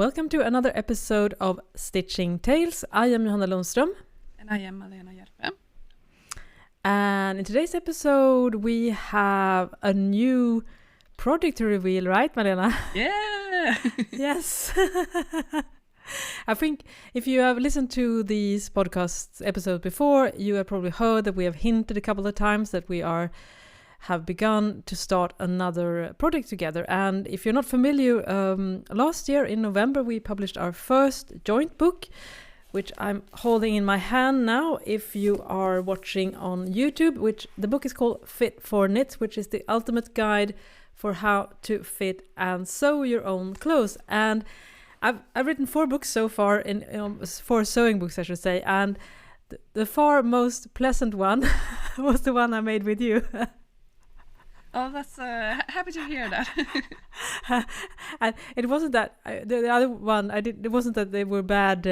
Welcome to another episode of Stitching Tales. I am Johanna Lundström. And I am Malena Hjerpe. And in today's episode, we have a new project to reveal, right, Malena? Yeah! Yes. I think if you have listened to these podcast episodes before, you have probably heard that we have hinted a couple of times that we have begun to start another project together. And if you're not familiar, last year in November, we published our first joint book, which I'm holding in my hand now. If you are watching on YouTube, which the book is called Fit for Knits, which is the ultimate guide for how to fit and sew your own clothes. And I've written 4 books so far, 4 sewing books, I should say. And the far most pleasant one was the one I made with you. Oh, that's happy to hear that. And it wasn't that the other one I did. It wasn't that they were bad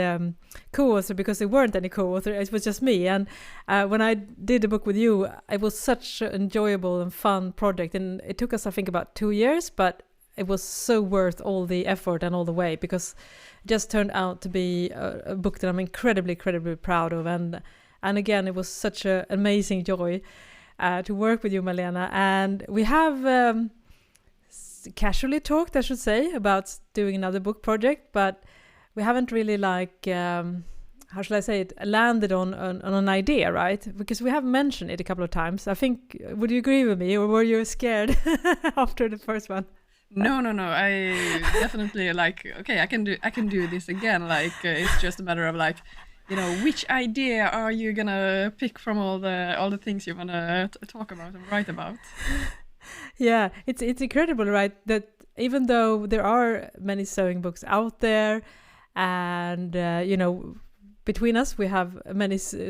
co-author, because there weren't any co-author. It was just me. And when I did the book with you, it was such an enjoyable and fun project. And it took us, I think, about 2 years, but it was so worth all the effort and all the way, because it just turned out to be a book that I'm incredibly proud of. And again, it was such an amazing joy to work with you, Malena. And we have casually talked, I should say, about doing another book project, but we haven't really how shall I say it, landed on an idea, right? Because we have mentioned it a couple of times. I think, would you agree with me, or were you scared after the first one? No. I definitely okay, I can do this again. It's just a matter of which idea are you gonna pick from all the things you wanna talk about and write about? Yeah, it's incredible, right? That even though there are many sewing books out there, and between us we have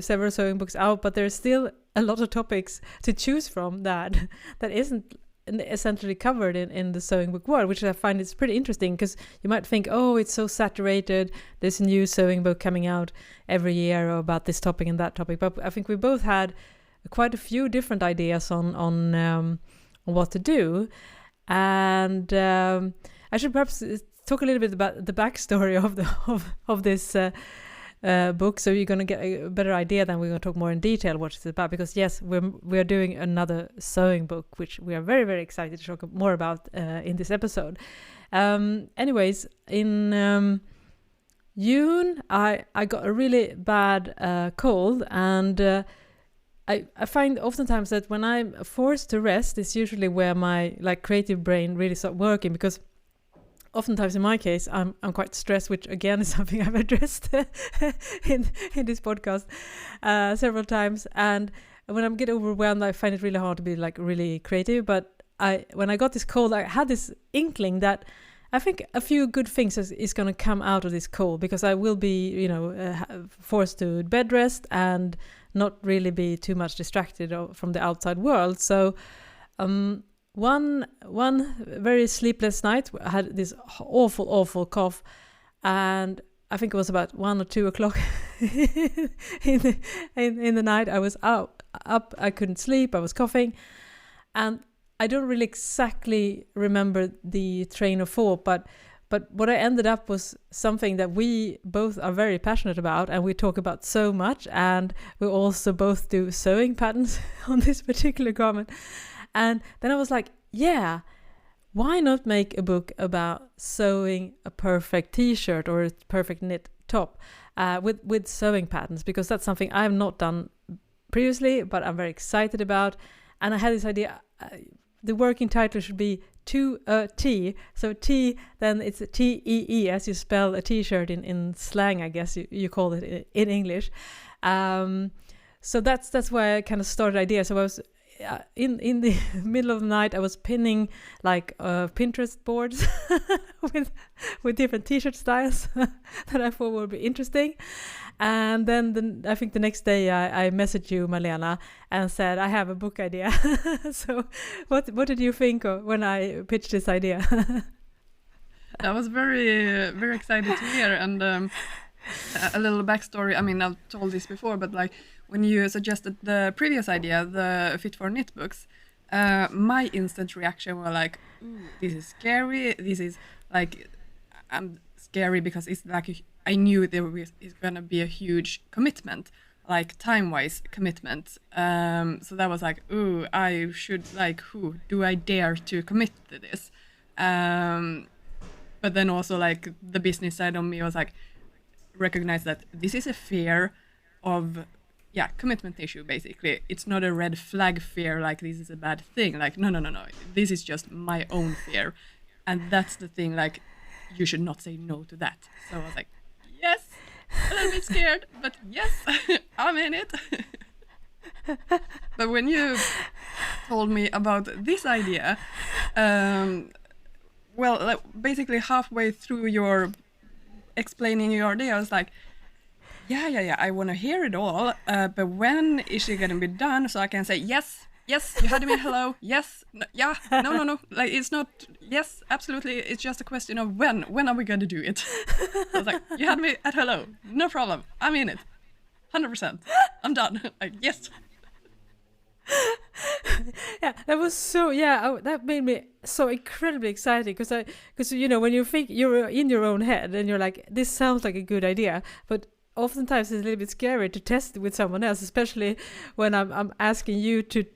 several sewing books out, but there's still a lot of topics to choose from that isn't essentially covered in the sewing book world, which I find is pretty interesting, because you might think, oh, it's so saturated, there's a new sewing book coming out every year about this topic and that topic. But I think we both had quite a few different ideas on what to do. And I should perhaps talk a little bit about the backstory of this book, so you're going to get a better idea. Then we're going to talk more in detail what it's about, because yes, we're doing another sewing book, which we are very excited to talk more about in this episode. Anyways, in June I got a really bad cold, and I find oftentimes that when I'm forced to rest, it's usually where my creative brain really starts working, because oftentimes in my case I'm quite stressed, which again is something I've addressed in this podcast several times. And when I get overwhelmed, I find it really hard to be really creative. But when I got this cold, I had this inkling that I think a few good things is going to come out of this cold, because I will be forced to bed rest and not really be too much distracted from the outside world. So one very sleepless night, I had this awful cough, and I think it was about 1 or 2 o'clock in the night. I was up, I couldn't sleep, I was coughing, and I don't really exactly remember the train of thought, but what I ended up was something that we both are very passionate about, and we talk about so much, and we also both do sewing patterns on this particular garment. And then I was like, yeah, why not make a book about sewing a perfect t-shirt or a perfect knit top with sewing patterns, because that's something I've not done previously, but I'm very excited about. And I had this idea, the working title should be To a T. So T, then it's T-E-E, as you spell a t-shirt in slang, I guess you call it in English. So that's why I kind of started idea. So I was in the middle of the night, I was pinning Pinterest boards with different t-shirt styles that I thought would be interesting. And then I think the next day I messaged you, Malena, and said I have a book idea. So what did you think of when I pitched this idea? I was very excited to hear. And a little backstory. I mean, I've told this before, but when you suggested the previous idea, the Fit for Knit books, my instant reaction was ooh, this is scary. This is I'm scary because it's like I knew there was gonna be a huge commitment, like time-wise commitment. So that was like, ooh, I should like, who do I dare to commit to this? But then also like the business side of me was like, recognize that this is a fear of commitment issue. Basically, it's not a red flag fear like this is a bad thing. Like no, this is just my own fear, and that's the thing. Like you should not say no to that. So I was like, yes, a little bit scared, but yes, I'm in it. But when you told me about this idea, well, like, basically halfway through your explaining your idea, I was like, yeah, I want to hear it all, but when is she going to be done so I can say, yes, you had me, hello, yes, no, like it's not, yes, absolutely, it's just a question of when are we going to do it? I was like, you had me at hello, no problem, I'm in it, 100%, I'm done, like, yes. Yeah, that was so. That made me so incredibly excited because you know when you think you're in your own head and you're like, this sounds like a good idea, but oftentimes it's a little bit scary to test it with someone else, especially when I'm asking you to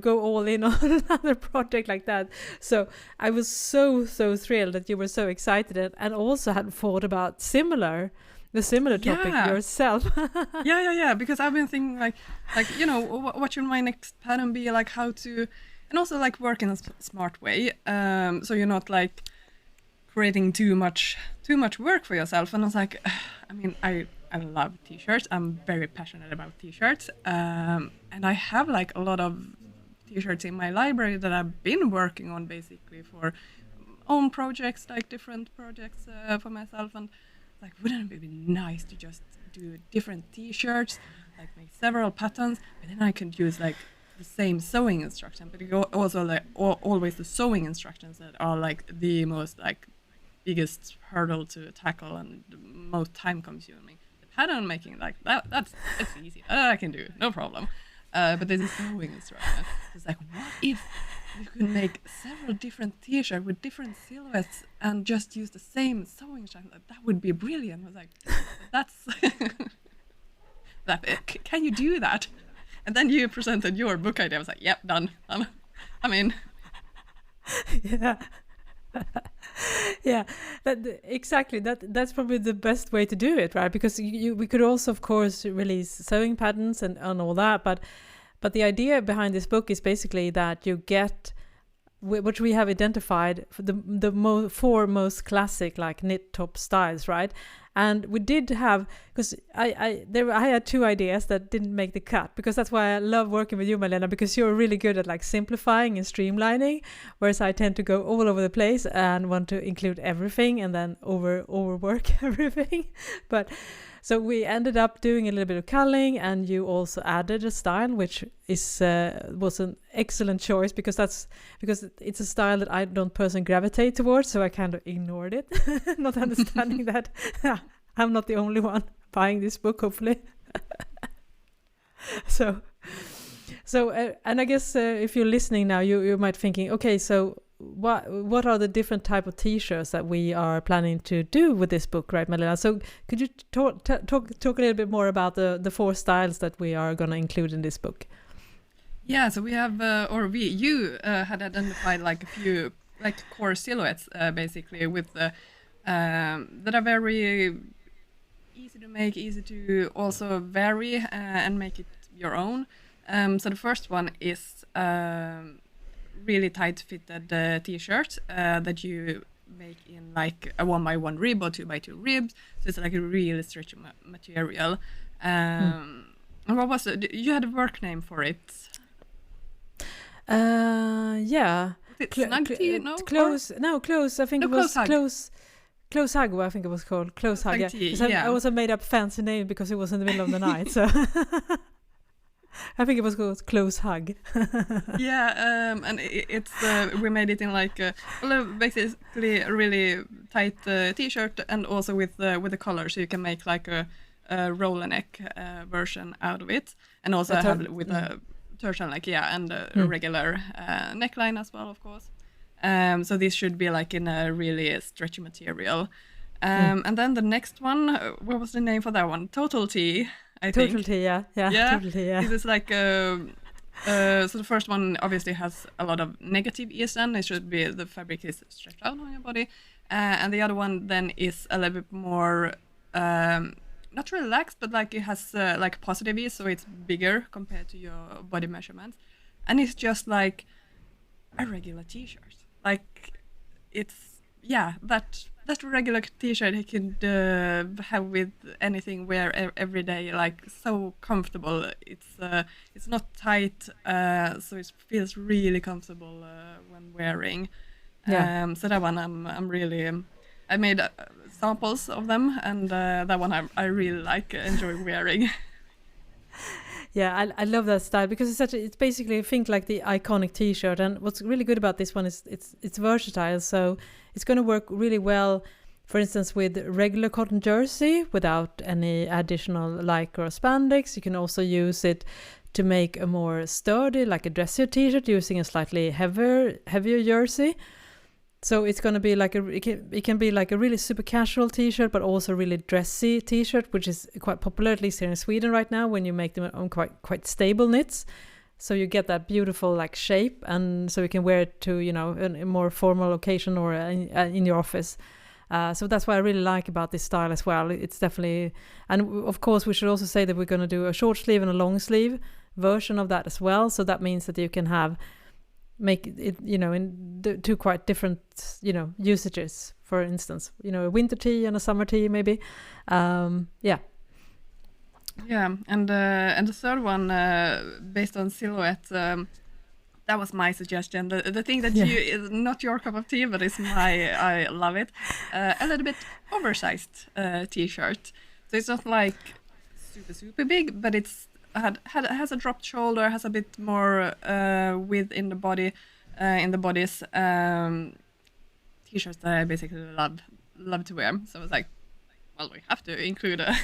go all in on another project like that. So I was so thrilled that you were so excited and also had thought about the similar topic yourself. yeah, because I've been thinking like what should my next pattern be, like how to, and also like work in a smart way, so you're not like creating too much work for yourself. And I was like, I mean, I love t-shirts, I'm very passionate about t-shirts, and I have like a lot of t-shirts in my library that I've been working on basically for own projects, like different projects for myself. And like, wouldn't it be nice to just do different t-shirts, like make several patterns, but then I can use like the same sewing instruction, but also like always the sewing instructions that are like the most like biggest hurdle to tackle and the most time consuming. The pattern making, like that's easy, I can do, no problem. But there's a sewing instruction. It's like, what if you could make several different t-shirts with different silhouettes and just use the same sewing instruction? That would be brilliant. I was like, that's can you do that? And then you presented your book idea. I was like, yep, done. I'm in. Yeah. Yeah, exactly. That's probably the best way to do it, right? Because we could also, of course, release sewing patterns and all that, but the idea behind this book is basically that you get, which we have identified for the four most classic like knit top styles, right? And we did have, because I had two ideas that didn't make the cut, because that's why I love working with you, Malena, because you're really good at like simplifying and streamlining, whereas I tend to go all over the place and want to include everything and then overwork everything. But so we ended up doing a little bit of culling, and you also added a style, which was an excellent choice because it's a style that I don't personally gravitate towards, so I kind of ignored it, not understanding that I'm not the only one buying this book, hopefully. So and I guess if you're listening now, you might thinking, okay, so what are the different type of t-shirts that we are planning to do with this book, right, Malena? So could you talk a little bit more about the four styles that we are going to include in this book? Yeah, so we have, you had identified like a few like core silhouettes basically with that are very easy to make, easy to also vary and make it your own. So the first one is really tight fitted t-shirt that you make in like a 1x1 rib or 2x2 ribs, so it's like a really stretchy material. And what was it? You had a work name for it. Yeah. Snug tee? No, close. I think it was close hug. I think it was called close hug. Yeah. I also made up fancy name because it was in the middle of the night. So I think it was called close hug. Yeah, and it's we made it in like basically a really tight t-shirt, and also with the collar, so you can make like a roller neck version out of it, and also have with a turtleneck, and a regular neckline as well, of course. So this should be like in a really stretchy material. And then the next one, what was the name for that one? Total T, I think. Total T, yeah. Total T, yeah. This is like so the first one obviously has a lot of negative ESN. It should be the fabric is stretched out on your body, and the other one then is a little bit more not relaxed, but like it has like positive E, so it's bigger compared to your body measurements, and it's just like a regular T-shirt. Like it's that regular T-shirt he could have with anything, wear every day, like so comfortable. It's not tight, so it feels really comfortable when wearing. So that one I'm really I made samples of them, and that one I really like, enjoy wearing. Yeah, I love that style because it's basically, I think, like the iconic T-shirt. And what's really good about this one is it's versatile. So it's going to work really well, for instance, with regular cotton jersey without any additional lycra or spandex. You can also use it to make a more sturdy, like a dressier T-shirt, using a slightly heavier jersey. So it's going to be like it can be like a really super casual T-shirt, but also really dressy T-shirt, which is quite popular, at least here in Sweden right now, when you make them on quite stable knits. So you get that beautiful like shape, and so you can wear it to, you know, a more formal occasion or in your office. So that's what I really like about this style as well. It's definitely, and of course we should also say that we're going to do a short sleeve and a long sleeve version of that as well. So that means that you can make it, you know, in two quite different, you know, usages. For instance, you know, a winter tee and a summer tee maybe. Yeah, and the third one, based on silhouette, that was my suggestion. The thing that is not your cup of tea, but it's I love it. A little bit oversized T-shirt. So it's not like super big, but it's has a dropped shoulder, has a bit more width in the body, in the bodies. T-shirts that I basically love to wear. So I was like, well, we have to include a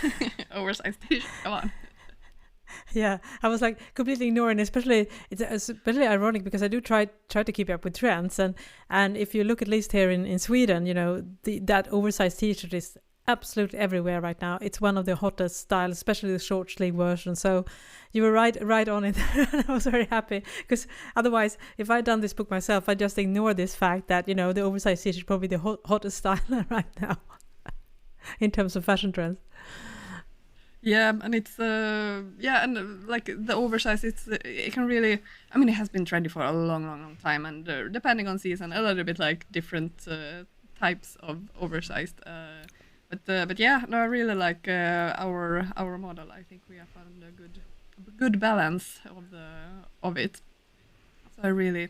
oversized T-shirt. Come on. Yeah, I was like completely ignoring, especially it's especially ironic because I do try to keep up with trends, and if you look at least here in Sweden, you know, that oversized T-shirt is absolutely everywhere right now. It's one of the hottest styles, especially the short sleeve version. So you were right on it. I was very happy because otherwise, if I'd done this book myself, I'd just ignore this fact that, you know, the oversized T-shirt is probably the hottest style right now in terms of fashion trends. Yeah, and it's and like the oversized, it can really, I mean, it has been trendy for a long time, and depending on season, a little bit like different types of oversized. But yeah, no, I really like our model. I think we have found a good balance of it. So I really,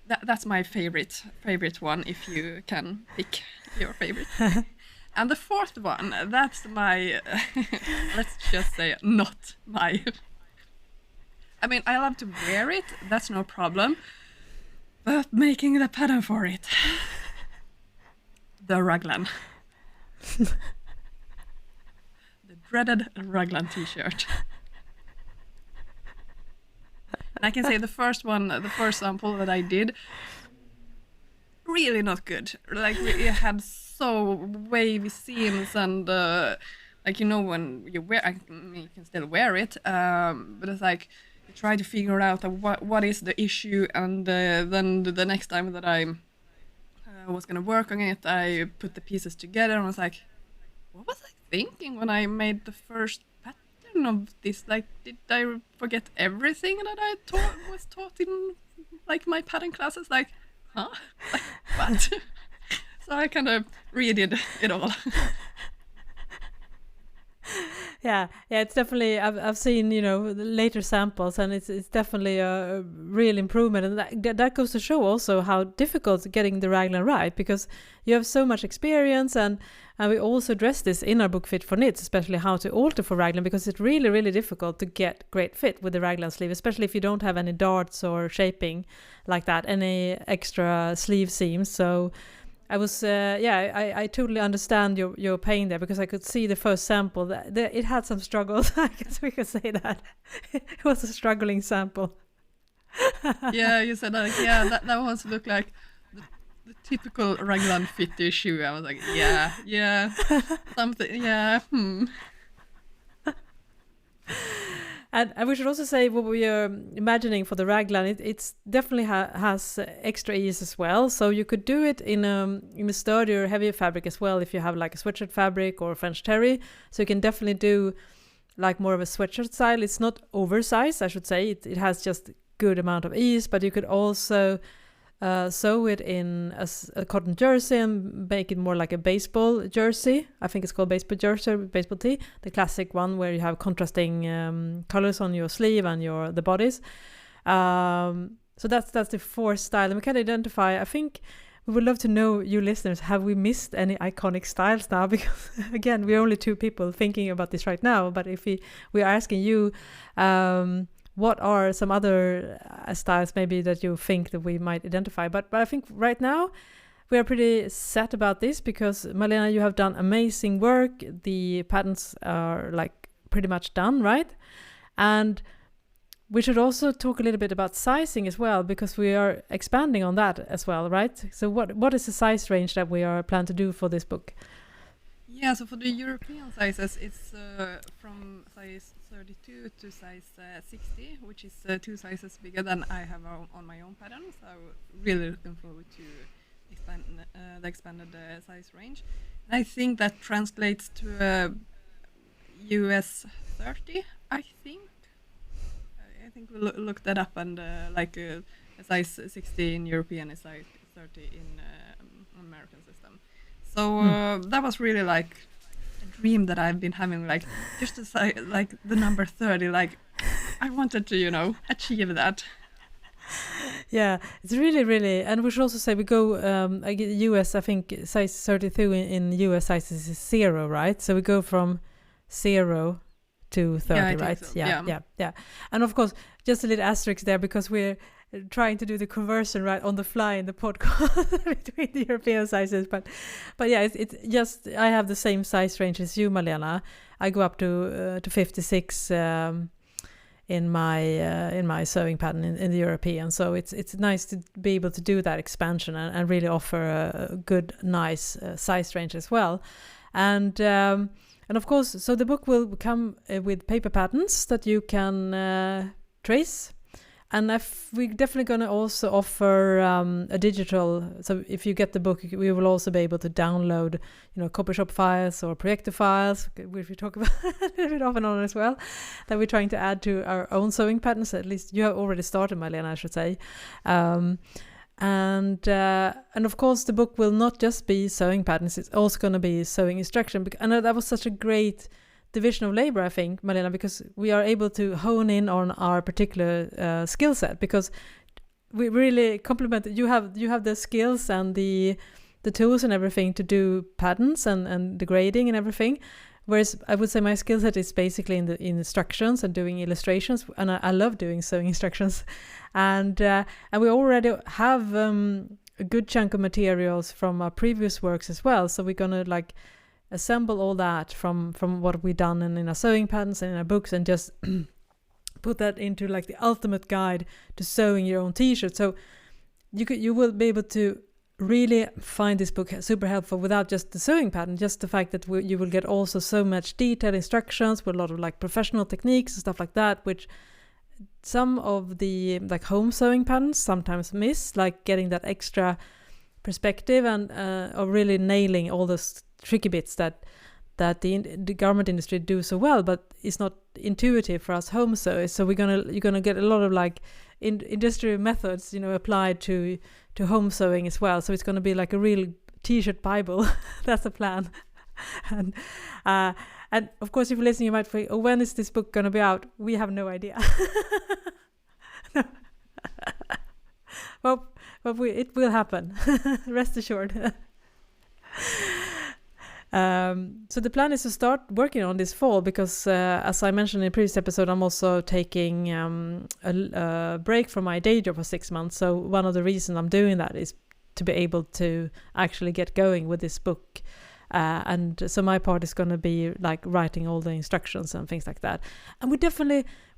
that's my favorite one. If you can pick your favorite. And the fourth one, that's my, let's just say, not my. I mean, I love to wear it, that's no problem, but making the pattern for it. The raglan. The dreaded raglan T-shirt. And I can say the first sample that I did, really not good. Like, it had so wavy seams, and like, you know, when you wear, I mean, you can still wear it, but it's like you try to figure out what is the issue, and then the next time that I was gonna work on it, I put the pieces together and was like, what was I thinking when I made the first pattern of this? Like, did I forget everything that I was taught in like my pattern classes? Like, huh? Like, what? So I kind of redid it all. Yeah, it's definitely, I've seen, you know, the later samples, and it's definitely a real improvement, and that goes to show also how difficult getting the raglan right, because you have so much experience, and we also address this in our book Fit for Knits, especially how to alter for raglan, because it's really difficult to get great fit with the raglan sleeve, especially if you don't have any darts or shaping like that, any extra sleeve seams. So I was, I totally understand your pain there, because I could see the first sample that it had some struggles. I guess we could say that it was a struggling sample. Yeah, you said like, yeah, that ones look like the typical raglan fitted shoe. I was like, yeah, something, yeah. And we should also say what we are imagining for the raglan. It's definitely has extra ease as well. So you could do it in a sturdier, heavier fabric as well. If you have like a sweatshirt fabric or French terry, so you can definitely do like more of a sweatshirt style. It's not oversized, I should say. It has just good amount of ease, but you could also sew it in a cotton jersey and make it more like a baseball jersey. I think it's called baseball jersey, baseball tee, the classic one where you have contrasting colors on your sleeve and the bodies. So that's the fourth style, and we can identify. I think we would love to know, you listeners, have we missed any iconic styles now? Because again, we're only two people thinking about this right now. But if we are asking you, what are some other styles maybe that you think that we might identify? But I think right now we are pretty set about this because Malena, you have done amazing work. The patterns are like pretty much done, right? And we should also talk a little bit about sizing as well, because we are expanding on that as well, right? So what is the size range that we are planning to do for this book? Yeah, so for the European sizes, it's from size 32 to size 60, which is 2 sizes bigger than I have on my own pattern. So I'm really looking forward to expand the expanded size range. And I think that translates to US 30, I think. I think we looked that up, and a size 60 in European is size 30 in American system. So that was really like a dream that I've been having, like just to say, like the number 30, like I wanted to, achieve that. Yeah, it's really, and we should also say we go, US, I think size 32 in US sizes is 0, right? So we go from 0 to 30, right? So. Yeah. And of course, just a little asterisk there, because we're trying to do the conversion right on the fly in the podcast between the European sizes, but yeah, it's just I have the same size range as you, Malena. I go up to 56 in my sewing pattern in the European, so it's nice to be able to do that expansion and really offer a good, nice size range as well, and of course, so the book will come with paper patterns that you can trace. And we're definitely going to also offer a digital, so if you get the book, we will also be able to download, copy shop files or projector files, which we talk about a little bit off and on as well, that we're trying to add to our own sewing patterns. At least you have already started, Malena, I should say. And of course, the book will not just be sewing patterns, it's also going to be sewing instruction. And that was such a great division of labor, I think, Malena, because we are able to hone in on our particular skill set, because we really complement. You have the skills and the tools and everything to do patterns and the grading and everything, whereas I would say my skill set is basically in instructions and doing illustrations, and I love doing sewing instructions, and we already have a good chunk of materials from our previous works as well, so we're gonna assemble all that from what we've done in our sewing patterns and in our books, and just put that into the ultimate guide to sewing your own t-shirt. So you will be able to really find this book super helpful without just the sewing pattern, just the fact that you will get also so much detailed instructions with a lot of professional techniques and stuff like that, which some of the home sewing patterns sometimes miss, getting that extra perspective and of really nailing all those tricky bits that the garment industry do so well, but it's not intuitive for us home sewers. So you're gonna get a lot of industrial methods, applied to home sewing as well. So it's gonna be like a real t-shirt bible. That's the plan. And of course, if you're listening, you might think, when is this book gonna be out? We have no idea. No. Well, it will happen. Rest assured. So the plan is to start working on this fall, because as I mentioned in the previous episode, I'm also taking a break from my day job for 6 months. So one of the reasons I'm doing that is to be able to actually get going with this book. And so my part is going to be writing all the instructions and things like that. And we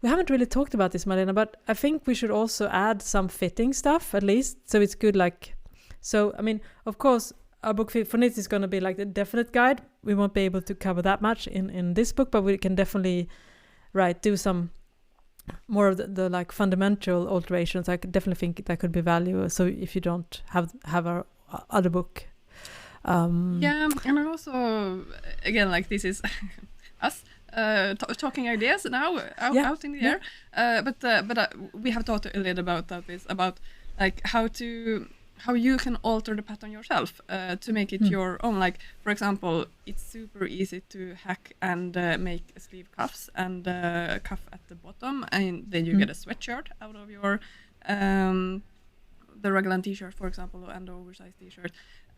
haven't really talked about this, Malena, but I think we should also add some fitting stuff, at least, so it's good So, I mean, of course, our book for knits is going to be like the definite guide. We won't be able to cover that much in this book, but we can definitely, do some more of the like fundamental alterations. I could definitely think that could be valuable. So if you don't have our other book. And also, again, like this is us talking ideas now out in the air. But we have thought a little about this, about like how you can alter the pattern yourself to make it your own. Like, for example, it's super easy to hack and make sleeve cuffs and cuff at the bottom, and then you get a sweatshirt out of your the Raglan t-shirt, for example, and the oversized t-shirt.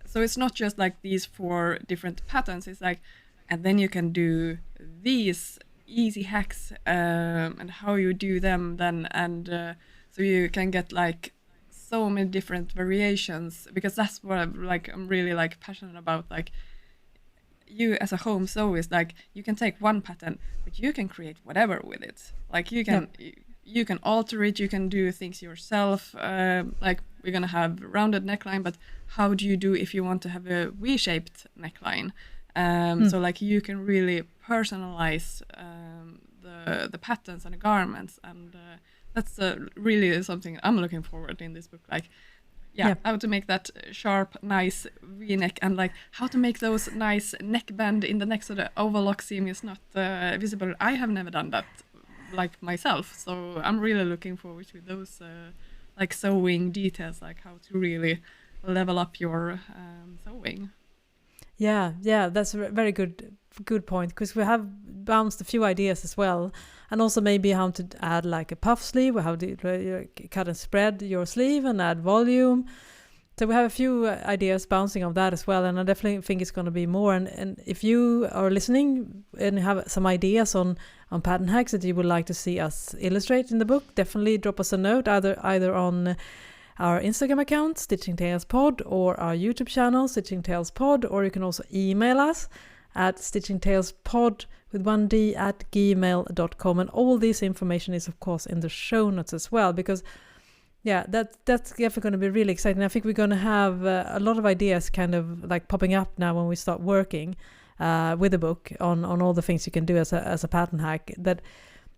So it's not just like these 4 different patterns. It's like, and then you can do these easy hacks and how you do them then, and so you can get like so many different variations, because that's what I'm really like passionate about. Like, you as a home sew is like, you can take one pattern, but you can create whatever with it. Like, you can alter it, you can do things yourself. Like, we're gonna have rounded neckline, but how do you do if you want to have a V-shaped neckline? So like, you can really personalize the patterns and the garments, and that's really something I'm looking forward to in this book. Like, how to make that sharp, nice V-neck, and like how to make those nice neckband in the neck so the overlock seam is not visible. I have never done that like myself, so I'm really looking forward to those like sewing details, like how to really level up your sewing. Yeah, that's a very good point, because we have bounced a few ideas as well, and also maybe how to add like a puff sleeve, or how to cut and spread your sleeve and add volume. So we have a few ideas bouncing on that as well, and I definitely think it's going to be more. And if you are listening and have some ideas on pattern hacks that you would like to see us illustrate in the book, definitely drop us a note either on our Instagram account, stitchingtalespod, or our YouTube channel, stitchingtalespod, or you can also email us at stitchingtalespod with 1d at gmail.com. And all this information is, of course, in the show notes as well, because that's definitely going to be really exciting. I think we're going to have a lot of ideas kind of like popping up now when we start working with the book on all the things you can do as a pattern hack that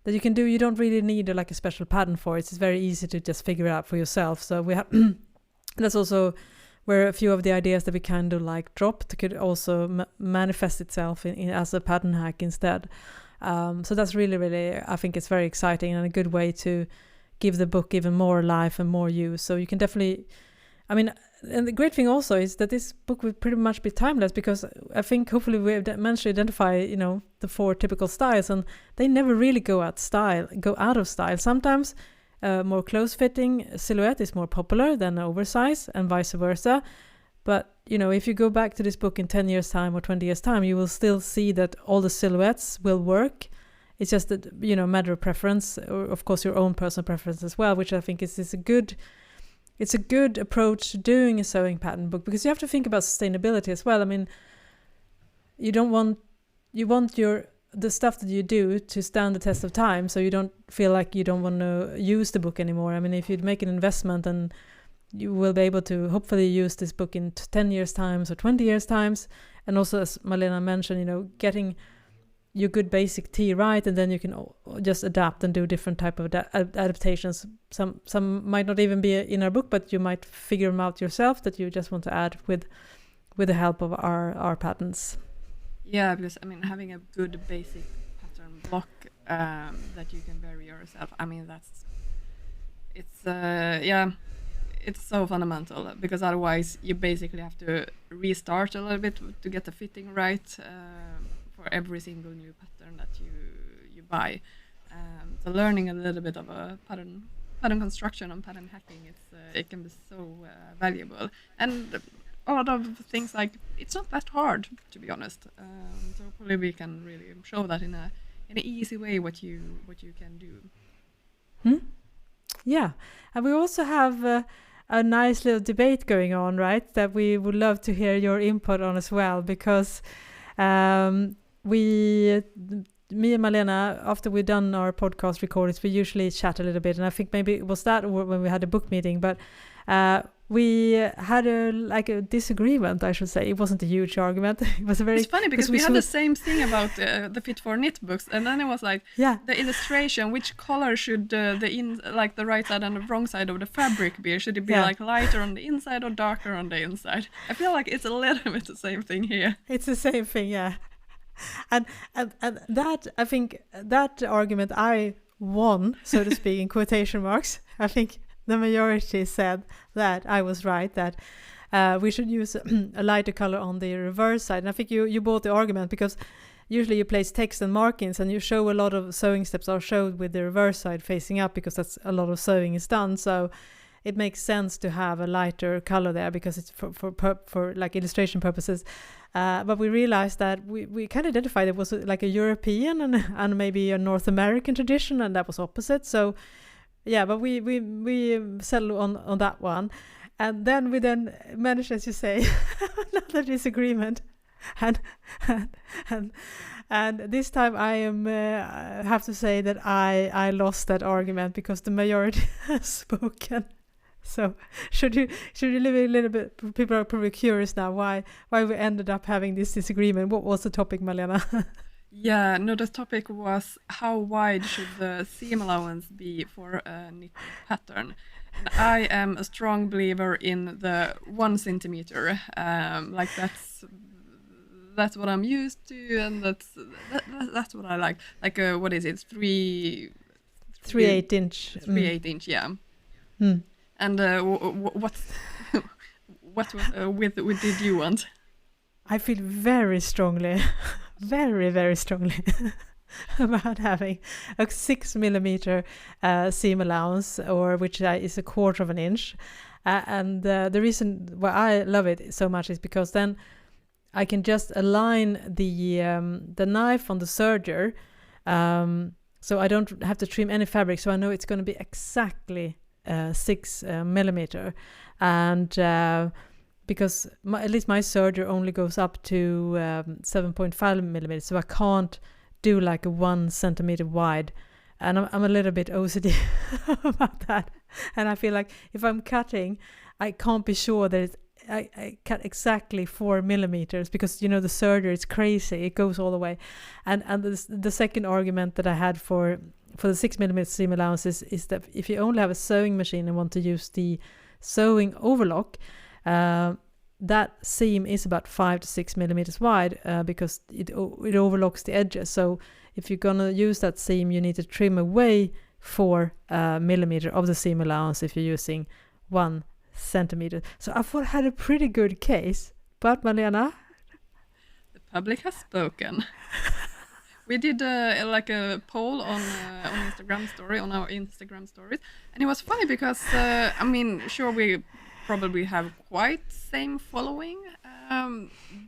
you can do. You don't really need like a special pattern for it. It's very easy to just figure it out for yourself. So we have that's also where a few of the ideas that we kind of like dropped could also manifest itself in as a pattern hack instead. So that's really, I think it's very exciting and a good way to give the book even more life and more use. So you can definitely, I mean, and the great thing also is that this book will pretty much be timeless, because I think hopefully we have managed to identify, the 4 typical styles, and they never really go out of style. Sometimes more close-fitting silhouette is more popular than oversize, and vice versa. But, if you go back to this book in 10 years' time or 20 years' time, you will still see that all the silhouettes will work. It's just a matter of preference, or of course your own personal preference as well, which I think is a good approach to doing a sewing pattern book, because you have to think about sustainability as well. I mean, you want the stuff that you do to stand the test of time, so you don't feel like you don't want to use the book anymore. I mean, if you make an investment, and you will be able to hopefully use this book in 10 years times or 20 years times. And also, as Malena mentioned, getting your good basic tee right, and then you can just adapt and do different type of adaptations. Some might not even be in our book, but you might figure them out yourself, that you just want to add with the help of our patterns. Yeah, because I mean, having a good basic pattern block that you can vary yourself, I mean, it's so fundamental, because otherwise you basically have to restart a little bit to get the fitting right for every single new pattern that you buy. So learning a little bit of a pattern construction and pattern hacking, it can be so valuable. And a lot of things, like, it's not that hard, to be honest. So hopefully we can really show that in an easy way what you can do. Yeah, and we also have a nice little debate going on, right? That we would love to hear your input on as well, because me and Malena, after we've done our podcast recordings, we usually chat a little bit, and I think maybe it was that or when we had a book meeting, but we had a disagreement, I should say. It wasn't a huge argument. It was a very. It's funny because we had the same thing about the Fit for Knit books, and then it was like the illustration. Which color should the right side and the wrong side of the fabric be? Should it be like lighter on the inside or darker on the inside? I feel like it's a little bit the same thing here. It's the same thing, yeah. And that, I think that argument I won, so to speak, in quotation marks. I think the majority said that I was right, that we should use a lighter color on the reverse side. And I think you bought the argument because usually you place text and markings and you show a lot of sewing steps are showed with the reverse side facing up because that's a lot of sewing is done. So it makes sense to have a lighter color there because it's for like illustration purposes. But we realized that we kind of identified it was like a European and maybe a North American tradition, and that was opposite. So yeah, but we settled on that one. And then we managed, as you say, another disagreement. And this time I have to say that I lost that argument because the majority has spoken. So should you leave a little bit? People are probably curious now why we ended up having this disagreement. What was the topic, Malena? Yeah, no, the topic was how wide should the seam allowance be for a knit pattern. And I am a strong believer in the 1 centimeter. Like that's what I'm used to, and that's what I like. Like what is it? 3/8 inch. 3/8 inch, yeah. Mm. And what did you want? I feel very strongly, very, very strongly about having a 6 millimeter seam allowance, or which is 1/4 of an inch. And the reason why I love it so much is because then I can just align the knife on the serger, so I don't have to trim any fabric. So I know it's going to be exactly 6 millimeter, and because at least my serger only goes up to 7.5 millimeters, so I can't do like a 1 centimeter wide, and I'm a little bit OCD about that. And I feel like if I'm cutting, I can't be sure that I cut exactly 4 millimeters, because the serger is crazy, it goes all the way. And the second argument that I had for the 6 millimeter seam allowance is that if you only have a sewing machine and want to use the sewing overlock, that seam is about 5 to 6 millimeters wide, because it overlocks the edges. So if you're gonna use that seam, you need to trim away 4 millimeter of the seam allowance if you're using 1 centimeter. So I thought I had a pretty good case, but Malena, the public has spoken. We did a poll on Instagram story, on our Instagram stories, and it was funny because sure, we probably have quite same following,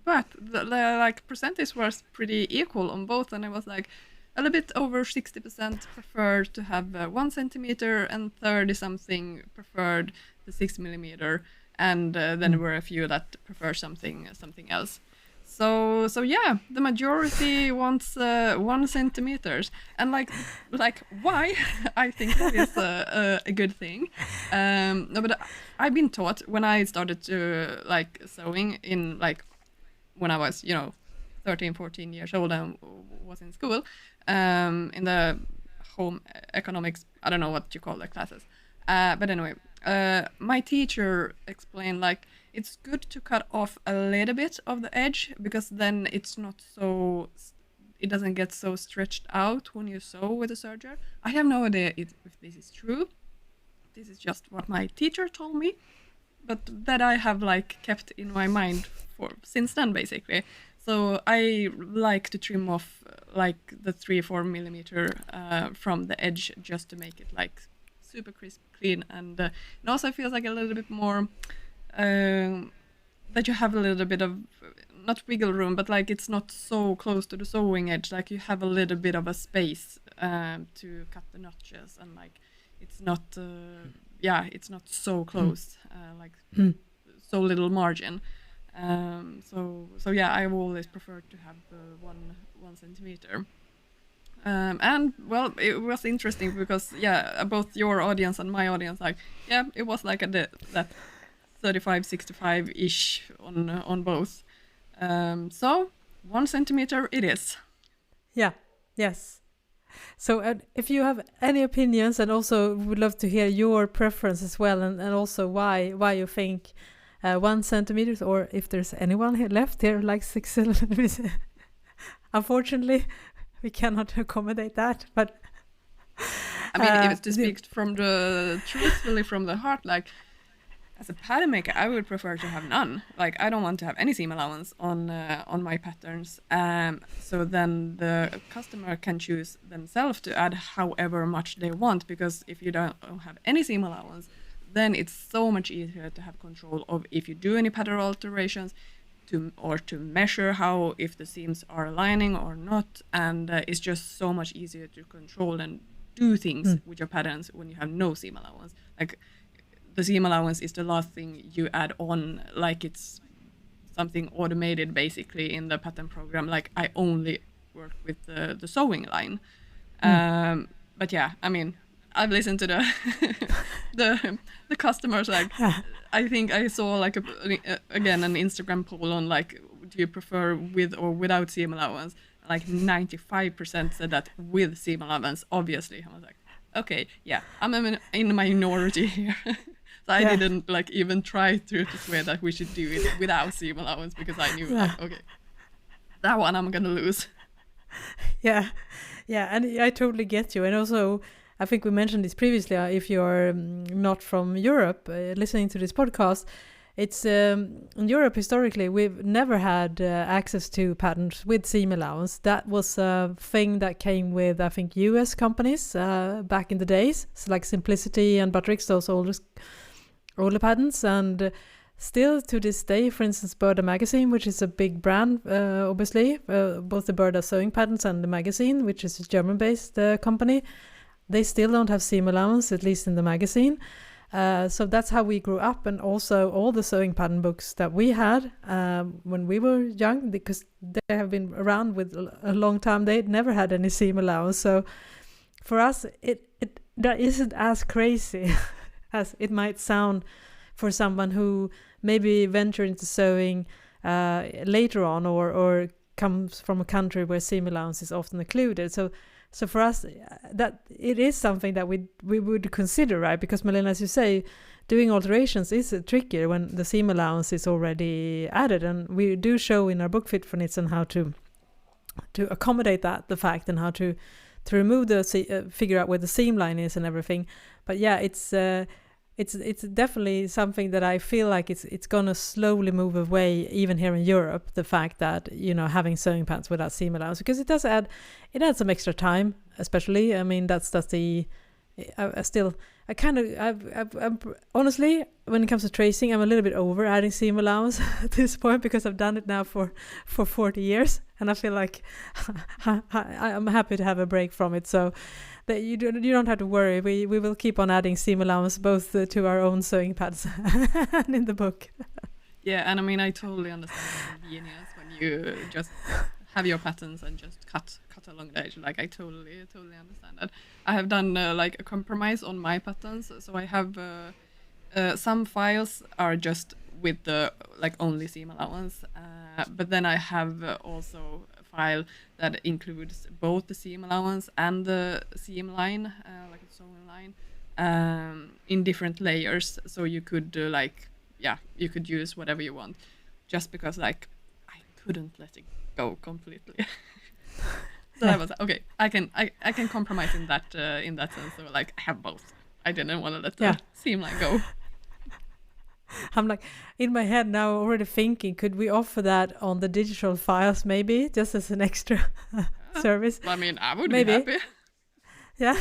but the percentage was pretty equal on both, and it was like a little bit over 60% preferred to have 1 centimeter, and 30 something preferred the 6 millimeter, and then there were a few that prefer something else. So yeah, the majority wants 1 centimeters, and like why? I think that is a good thing. No, but I've been taught when I started to sewing in when I was 13, 14 years old and was in school, in the home economics, I don't know what you call the classes, but anyway, my teacher explained it's good to cut off a little bit of the edge, because then it doesn't get so stretched out when you sew with a serger. I have no idea if this is true. This is just what my teacher told me, but that I have kept in my mind since then, basically. So I like to trim off the 3-4 millimeter from the edge, just to make it super crisp, clean, and it also feels like a little bit more that you have a little bit of, not wiggle room, but it's not so close to the sewing edge. You have a little bit of a space to cut the notches, and it's not it's not so close, so little margin. So yeah, I've always preferred to have 1 centimeter. And well, it was interesting because both your audience and my audience, it was that 35-65-ish on both. So 1 centimeter it is. Yeah. Yes. So if you have any opinions, and also would love to hear your preference as well, and also why you think 1 centimeter, or if there's anyone here left here like 6 centimeters. Unfortunately, we cannot accommodate that, but I mean, if it's to speak truthfully from the heart, like as a pattern maker, I would prefer to have none. Like I don't want to have any seam allowance on my patterns. So then the customer can choose themselves to add however much they want, because if you don't have any seam allowance, then it's so much easier to have control of if you do any pattern alterations, to measure how if the seams are aligning or not, and it's just so much easier to control and do things with your patterns when you have no seam allowance. Like the seam allowance is the last thing you add on, like it's something automated basically in the pattern program. Like I only work with the sewing line. But yeah, I mean, I've listened to the customers. Like I think I saw like again an Instagram poll on like, do you prefer with or without seam allowance? Like 95% said that with seam allowance, obviously. I was like, okay, yeah, I'm in a minority here. So I didn't like even try to swear that we should do it without seam allowance, because I knew like, okay, that one I'm gonna lose. Yeah, and I totally get you. And also, I think we mentioned this previously. If you're not from Europe, listening to this podcast, it's in Europe historically we've never had access to patterns with seam allowance. That was a thing that came with, I think, US companies back in the days, so like Simplicity and Buttricks, those older patterns. And still to this day, for instance, Burda magazine, which is a big brand, obviously, both the Burda sewing patterns and the magazine, which is a German-based company, they still don't have seam allowance, at least in the magazine. So that's how we grew up. And also all the sewing pattern books that we had when we were young, because they have been around with a long time, they never had any seam allowance. So for us, that isn't as crazy as it might sound for someone who maybe ventured into sewing later on, or comes from a country where seam allowance is often included. So for us, that it is something that we would consider, right? Because Malena, as you say, doing alterations is trickier when the seam allowance is already added, and we do show in our book Fit for Knits and how to accommodate the fact, and how to remove figure out where the seam line is and everything. But yeah, it's definitely something that I feel like it's gonna slowly move away, even here in Europe. The fact that having sewing pants without seam allowance, because it adds some extra time, especially. I mean, that's the I'm honestly, when it comes to tracing, I'm a little bit over adding seam allowance at this point, because I've done it now for 40 years, and I feel like I'm happy to have a break from it. So that you don't have to worry. We will keep on adding seam allowance both to our own sewing pads and in the book. Yeah, and I mean, I totally understand the convenience when you just have your patterns and just cut along the edge. Like I totally understand that. I have done like a compromise on my patterns. So I have some files are just with the like only seam allowance, but then I have also a file that includes both the seam allowance and the seam line, like a sewing line, in different layers. So you could you could use whatever you want, just because like I couldn't let it go completely. So I was okay. I can compromise in that sense. So like I have both. I didn't want to let the seam line go. I'm like in my head now already thinking, could we offer that on the digital files maybe, just as an extra service? I mean, I would be happy. Yeah.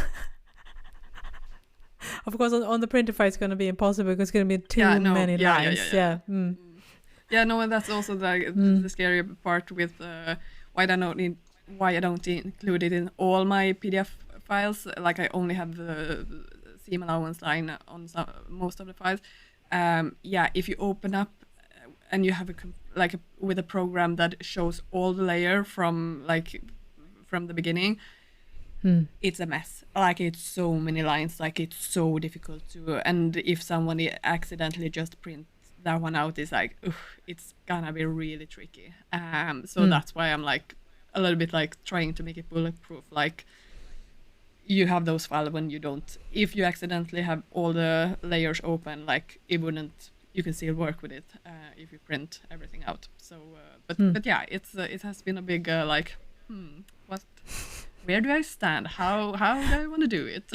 Of course, on the printer file it's going to be impossible because it's going to be too many lines. Yeah. Yeah, no, and that's also the scary part with why I don't include it in all my PDF files. Like I only have the seam allowance line on most of the files. If you open up and you have with a program that shows all the layer from the beginning, it's a mess. Like it's so many lines, like it's so difficult to. And if somebody accidentally just prints that one out is like, it's gonna be really tricky. So that's why I'm like a little bit like trying to make it bulletproof. Like you have those files when you don't, if you accidentally have all the layers open, like it wouldn't, you can still work with it if you print everything out. So, but yeah, it has been a big like, what, where do I stand? How do I want to do it?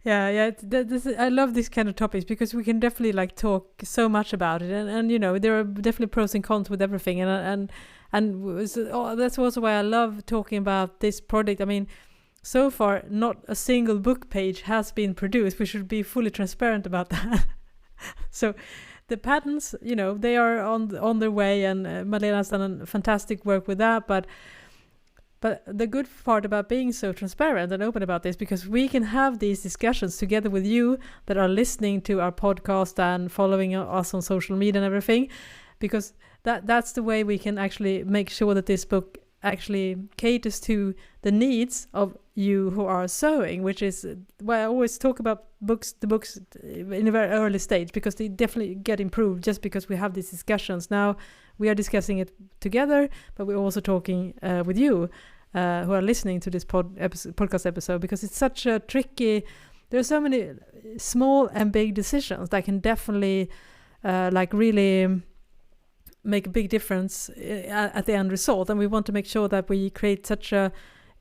Yeah, I love these kind of topics because we can definitely like talk so much about it, and you know there are definitely pros and cons with everything, and that's also why I love talking about this project. I mean, so far not a single book page has been produced. We should be fully transparent about that. So the patterns, you know, they are on their way, and Malena has done fantastic work with that, but the good part about being so transparent and open about this, because we can have these discussions together with you that are listening to our podcast and following us on social media and everything, because that's the way we can actually make sure that this book actually caters to the needs of you who are sewing, which is why I always talk about the books in a very early stage, because they definitely get improved just because we have these discussions. Now we are discussing it together, but we're also talking with you who are listening to this podcast episode, because it's such a tricky, there are so many small and big decisions that can definitely like really make a big difference at the end result. And we want to make sure that we create such a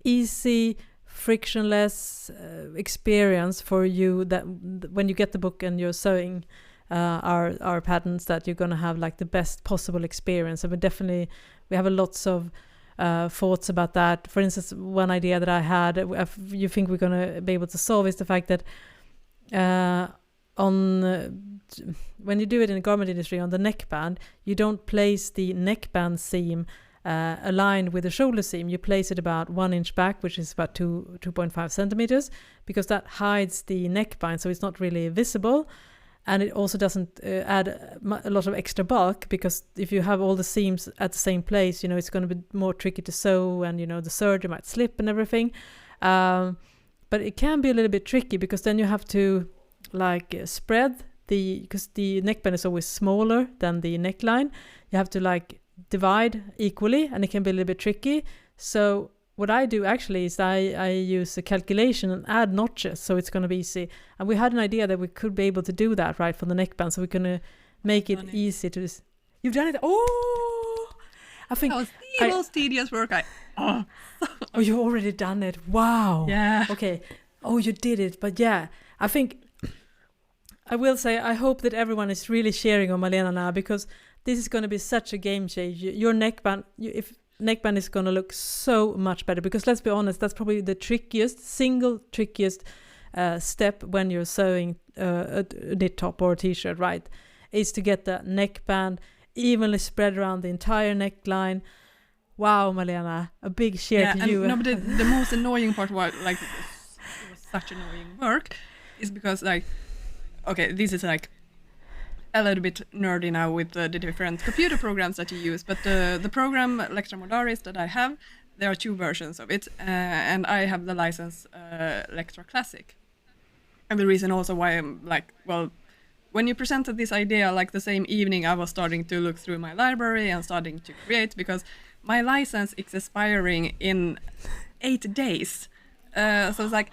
easy, frictionless experience for you, that when you get the book and you're sewing our patterns, that you're going to have like the best possible experience. And we have lots of thoughts about that. For instance, one idea that I had, you think we're going to be able to solve, is the fact that when you do it in the garment industry, on the neckband, you don't place the neckband seam aligned with the shoulder seam. You place it about 1 inch back, which is about 2.5 centimeters, because that hides the neckband, so it's not really visible. And it also doesn't add a lot of extra bulk, because if you have all the seams at the same place, you know, it's going to be more tricky to sew, and, you know, the serger might slip and everything. But it can be a little bit tricky, because then you have to like spread because the neckband is always smaller than the neckline. You have to like divide equally, and it can be a little bit tricky. So what I do actually is I use a calculation and add notches, so it's going to be easy. And we had an idea that we could be able to do that right from the neckband, so we're going to make it easy to... You've done it? Oh! I think... That was the most tedious work. Oh, you've already done it. Wow. Yeah. Okay. Oh, you did it. But yeah, I think... I will say, I hope that everyone is really cheering on Malena now, because this is going to be such a game changer. Your neckband... neckband is going to look so much better, because let's be honest, that's probably the single trickiest step when you're sewing a knit top or a t-shirt, right? Is to get the neckband evenly spread around the entire neckline. Wow, Malena, a big cheer to you. No, but the most annoying part was like, it was such annoying work, is because like, okay, this is like a little bit nerdy now with the different computer programs that you use, but the program Lectra Modaris that I have, there are 2 versions of it, and I have the license Lectra Classic. And the reason also why I'm like, well, when you presented this idea, like the same evening, I was starting to look through my library and starting to create, because my license is expiring in 8 days. So it's like,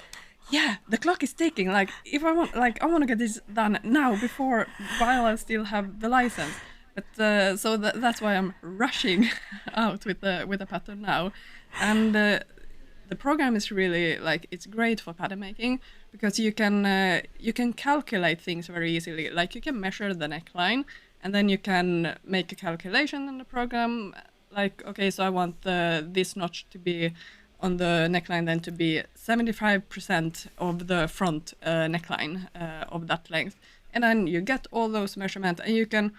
yeah, the clock is ticking. Like, if I want to get this done now, while I still have the license. But so that's why I'm rushing out with the pattern now. And the program is really like, it's great for pattern making, because you can calculate things very easily. Like, you can measure the neckline, and then you can make a calculation in the program. Like, okay, so I want this notch to be on the neckline, then to be 75% of the front neckline of that length. And then you get all those measurements, and you can,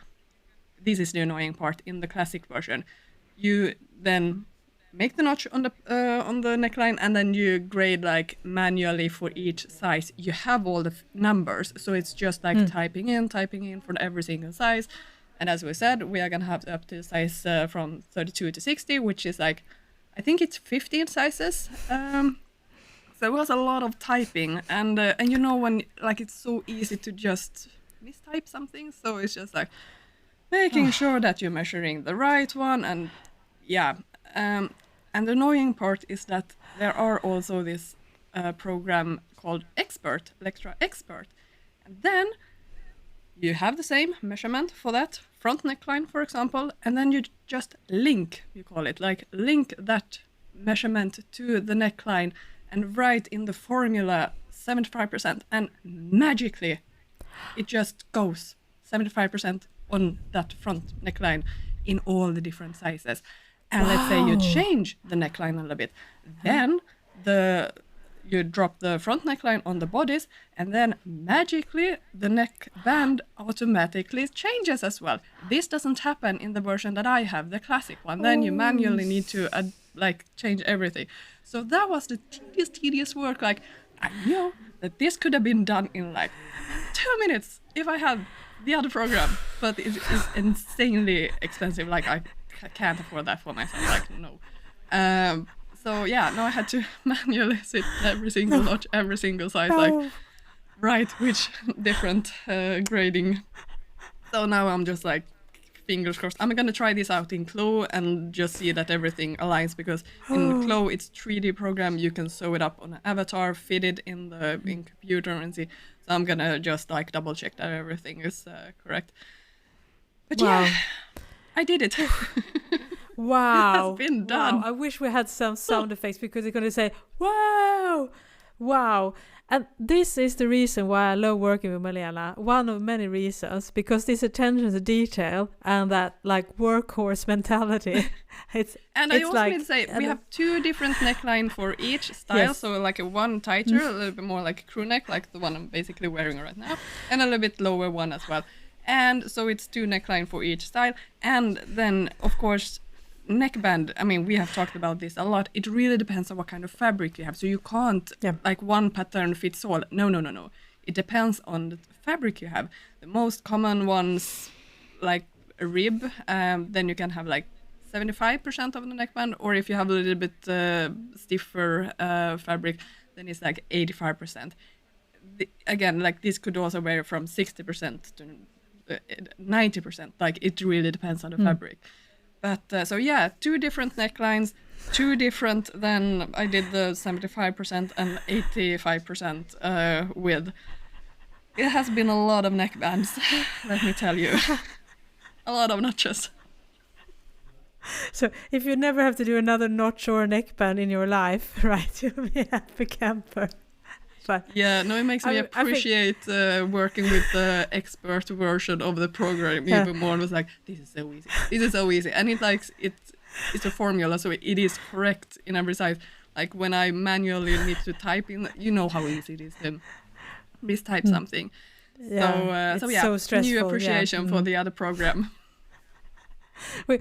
this is the annoying part in the classic version, you then make the notch on the neckline, and then you grade like manually for each size. You have all the numbers, so it's just like typing in for every single size. And as we said, we are going to have up to size from 32 to 60, which is like, I think it's 15 sizes. So it was a lot of typing, and you know when like it's so easy to just mistype something, so it's just like making sure that you're measuring the right one, and and the annoying part is that there are also this program called Lectra Expert, and then you have the same measurement for that front neckline, for example, and then you just link that measurement to the neckline and write in the formula 75%, and magically it just goes 75% on that front neckline in all the different sizes. And let's say you change the neckline a little bit, then you drop the front neckline on the bodice, and then magically the neckband automatically changes as well. This doesn't happen in the version that I have, the classic one. Then you manually need to change everything. So that was the tedious work. Like, I knew that this could have been done in like 2 minutes if I had the other program, but it is insanely expensive. Like, I can't afford that for myself. Like, no. So yeah, now I had to manually sit every single notch, every single size, like write which different grading. So now I'm just like, fingers crossed. I'm gonna try this out in Clo and just see that everything aligns, because in Clo it's 3D program. You can sew it up on an avatar, fit it in the computer and see. So I'm gonna just like double check that everything is correct. But yeah, I did it. Wow. It has been done. Wow. I wish we had some sound effects, because they're going to say, wow, wow. And this is the reason why I love working with Malena. One of many reasons, because this attention to detail and that like workhorse mentality. I also like, need to say, we have 2 different neckline for each style. Yes. So like a one tighter, a little bit more like a crew neck, like the one I'm basically wearing right now, and a little bit lower one as well. And so it's 2 neckline for each style. And then, of course, neckband, I mean, we have talked about this a lot. It really depends on what kind of fabric you have. So you can't, like, one pattern fits all. No. It depends on the fabric you have. The most common ones, like a rib, then you can have like 75% of the neckband. Or if you have a little bit stiffer fabric, then it's like 85%. Again, like this could also vary from 60% to 90%. Like, it really depends on the fabric. But so yeah, 2 different necklines, 2 different, then I did the 75% and 85% with. It has been a lot of neckbands, let me tell you. A lot of notches. So if you never have to do another notch or a neckband in your life, right, you'll be a happy camper. But yeah, no, it makes me appreciate working with the expert version of the program even more. It was like, this is so easy. This is so easy. And it's a formula, so it is correct in every size. Like when I manually need to type in, you know how easy it is to mistype something. Yeah, so yeah, so new appreciation for the other program. We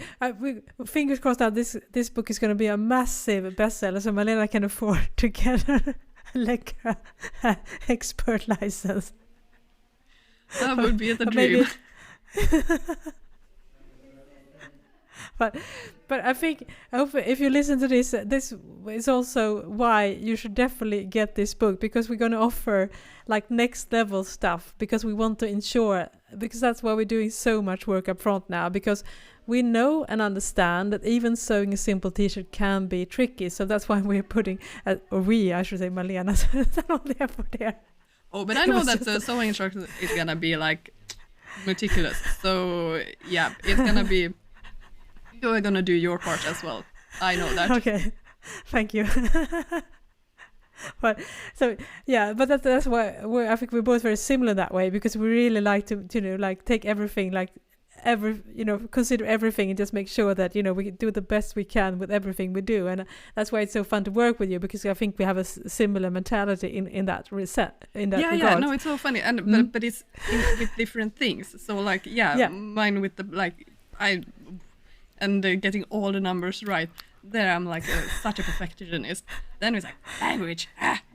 fingers crossed that this book is going to be a massive bestseller, so Malena can afford to get her like expert license. That would be the dream. But I think, if you listen to this is also why you should definitely get this book, because we're going to offer like next level stuff, because we want to ensure, because that's why we're doing so much work up front now, because we know and understand that even sewing a simple t-shirt can be tricky. So that's why we're putting, I should say Malena, not the effort there. Oh, but I know that the sewing instruction is going to be like meticulous. So yeah, it's going to be, you're going to do your part as well. I know that. Okay, thank you. But so yeah, but that's why I think we're both very similar that way, because we really like to like take everything, like consider everything and just make sure that we do the best we can with everything we do. And that's why it's so fun to work with you, because I think we have a similar mentality in that regard. Yeah, no, it's so funny, and but it's with different things. So like mine with the getting all the numbers right. There I'm like such a perfectionist. Then it's like language,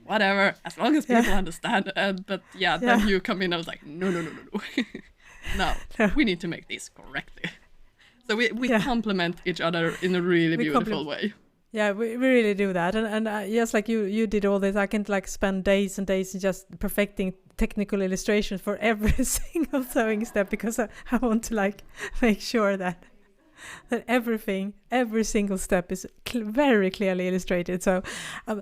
whatever, as long as people understand. But then you come in, I was like, no. No, we need to make this correctly. So we complement each other in a really beautiful way. Yeah, we really do that, and just like you did all this, I can like spend days and days just perfecting technical illustrations for every single sewing step, because I want to like make sure that every single step is very clearly illustrated. So I'm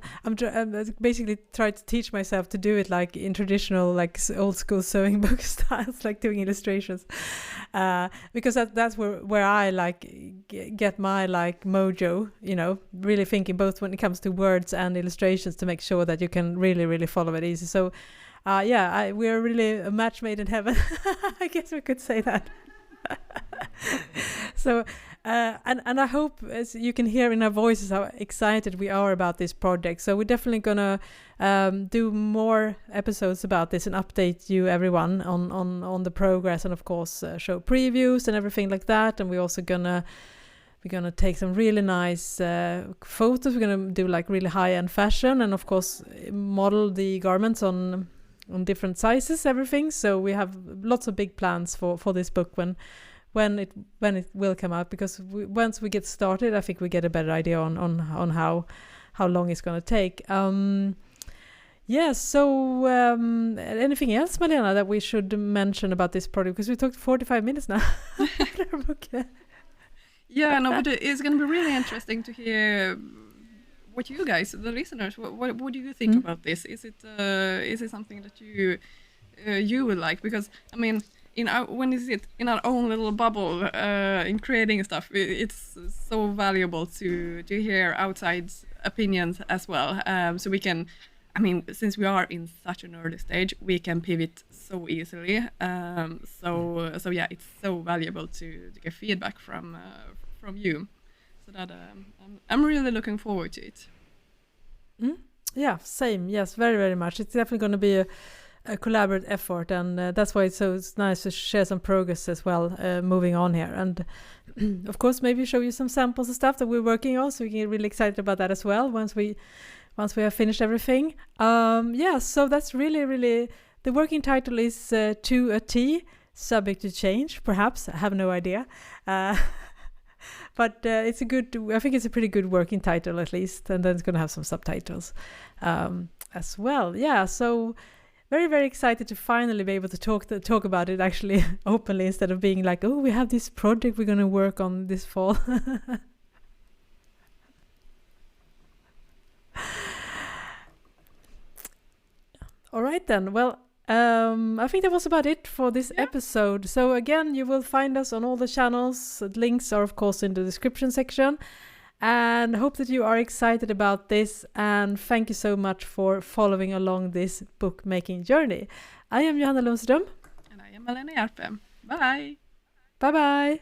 basically trying to teach myself to do it like in traditional, like old school sewing book styles, like doing illustrations, because that's where I like get my like mojo, you know, really thinking both when it comes to words and illustrations to make sure that you can really follow it easy. So we are really a match made in heaven. I guess we could say that. So and I hope, as you can hear in our voices, how excited we are about this project. So we're definitely gonna do more episodes about this and update you, everyone, on the progress, and of course show previews and everything like that. And we're also gonna take some really nice photos. We're gonna do like really high-end fashion, and of course model the garments on different sizes, everything. So we have lots of big plans for this book when it will come out, because once we get started, I think we get a better idea on how long it's going to take. So anything else, Malena, that we should mention about this project? Because we talked 45 minutes now. Yeah, no, but it's going to be really interesting to hear what you guys, the listeners, what do you think about this? Is it something that you would like? Because I mean, in our own little bubble in creating stuff, it's so valuable to hear outside opinions as well. So we can, I mean, since we are in such an early stage, we can pivot so easily. So yeah, it's so valuable to get feedback from you. So that I'm really looking forward to it. Yeah, same. Yes, very much. It's definitely going to be a collaborative effort, and that's why it's nice to share some progress as well, moving on here. And of course, maybe show you some samples of stuff that we're working on, so we can get really excited about that as well once we have finished everything. So that's really the working title is To a T, subject to change, perhaps. I have no idea. But I think it's a pretty good working title, at least, and then it's going to have some subtitles as well. Yeah, so very excited to finally be able to talk about it actually openly, instead of being like, oh, we have this project we're going to work on this fall. All right then. Well, I think that was about it for this episode. So again, you will find us on all the channels. Links are of course in the description section. And hope that you are excited about this, and thank you so much for following along this bookmaking journey. I am Johanna Lundström. And I am Malena Hjerpe. Bye! Bye bye!